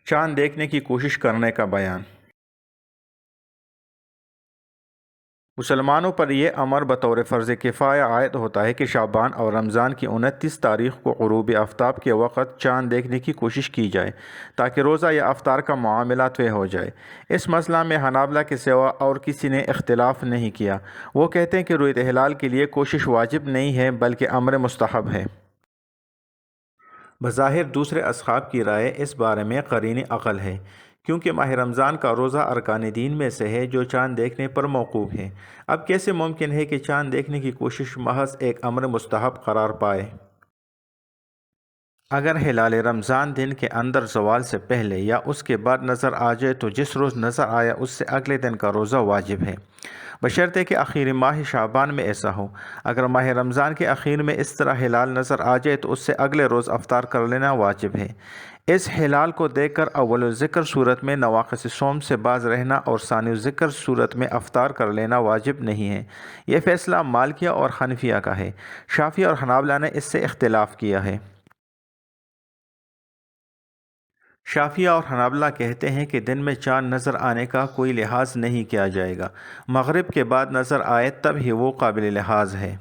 چاند دیکھنے کی کوشش کرنے کا بیان۔ مسلمانوں پر یہ امر بطور فرض کفایہ عائد ہوتا ہے کہ شعبان اور رمضان کی 29 تاریخ کو غروب آفتاب کے وقت چاند دیکھنے کی کوشش کی جائے تاکہ روزہ یا افطار کا معاملہ طے ہو جائے۔ اس مسئلہ میں حنابلہ کے سوا اور کسی نے اختلاف نہیں کیا۔ وہ کہتے ہیں کہ رؤیت ہلال کے لیے کوشش واجب نہیں ہے بلکہ امر مستحب ہے۔ بظاہر دوسرے اصحاب کی رائے اس بارے میں قرین عقل ہے، کیونکہ ماہ رمضان کا روزہ ارکان دین میں سے ہے جو چاند دیکھنے پر موقوف ہے۔ اب کیسے ممکن ہے کہ چاند دیکھنے کی کوشش محض ایک امر مستحب قرار پائے؟ اگر ہلال رمضان دن کے اندر زوال سے پہلے یا اس کے بعد نظر آ جائے تو جس روز نظر آیا اس سے اگلے دن کا روزہ واجب ہے، بشرطے کہ آخری ماہ شعبان میں ایسا ہو۔ اگر ماہ رمضان کے اخیر میں اس طرح ہلال نظر آ جائے تو اس سے اگلے روز افطار کر لینا واجب ہے۔ اس ہلال کو دیکھ کر اول ذکر صورت میں نواقص صوم سے باز رہنا اور ثانی ذکر صورت میں افطار کر لینا واجب نہیں ہے۔ یہ فیصلہ مالکیہ اور حنفیہ کا ہے۔ شافعی اور حنابلہ نے اس سے اختلاف کیا ہے۔ شافعیہ اور حنابلہ کہتے ہیں کہ دن میں چاند نظر آنے کا کوئی لحاظ نہیں کیا جائے گا، مغرب کے بعد نظر آئے تب ہی وہ قابل لحاظ ہے۔